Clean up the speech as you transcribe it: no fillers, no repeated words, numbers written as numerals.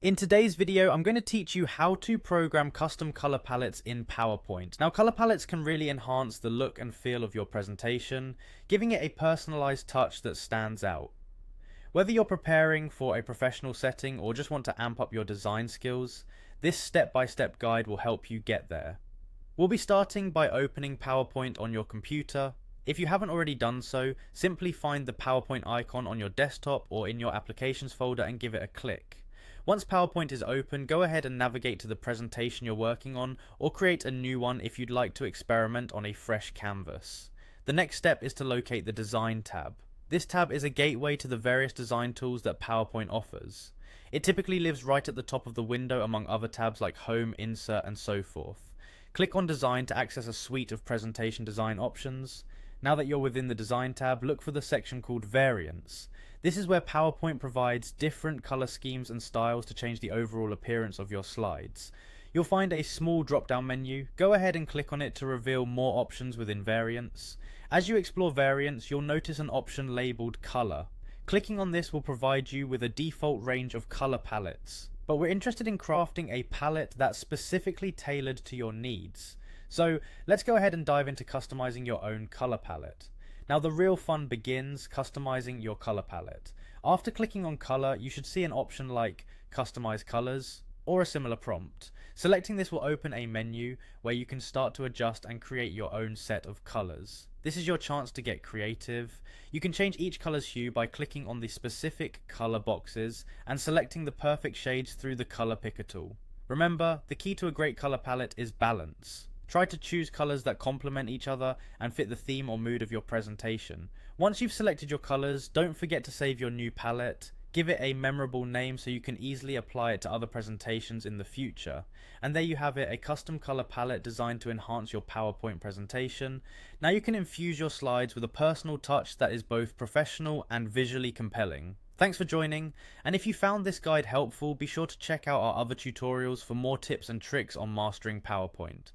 In today's video, I'm going to teach you how to program custom color palettes in PowerPoint. Now, color palettes can really enhance the look and feel of your presentation, giving it a personalized touch that stands out. Whether you're preparing for a professional setting or just want to amp up your design skills, this step-by-step guide will help you get there. We'll be starting by opening PowerPoint on your computer. If you haven't already done so, simply find the PowerPoint icon on your desktop or in your applications folder and give it a click. Once PowerPoint is open, go ahead and navigate to the presentation you're working on, or create a new one if you'd like to experiment on a fresh canvas. The next step is to locate the Design tab. This tab is a gateway to the various design tools that PowerPoint offers. It typically lives right at the top of the window among other tabs like Home, Insert, and so forth. Click on Design to access a suite of presentation design options. Now that you're within the Design tab, look for the section called Variants. This is where PowerPoint provides different color schemes and styles to change the overall appearance of your slides. You'll find a small drop-down menu. Go ahead and click on it to reveal more options within Variants. As you explore Variants, you'll notice an option labeled Color. Clicking on this will provide you with a default range of color palettes. But we're interested in crafting a palette that's specifically tailored to your needs. So let's go ahead and dive into customizing your own color palette. Now the real fun begins customizing your color palette. After clicking on color, you should see an option like customize colors or a similar prompt. Selecting this will open a menu where you can start to adjust and create your own set of colors. This is your chance to get creative. You can change each color's hue by clicking on the specific color boxes and selecting the perfect shades through the color picker tool. Remember, the key to a great color palette is balance. Try to choose colors that complement each other and fit the theme or mood of your presentation. Once you've selected your colors, don't forget to save your new palette. Give it a memorable name so you can easily apply it to other presentations in the future. And there you have it, a custom color palette designed to enhance your PowerPoint presentation. Now you can infuse your slides with a personal touch that is both professional and visually compelling. Thanks for joining, and if you found this guide helpful, be sure to check out our other tutorials for more tips and tricks on mastering PowerPoint.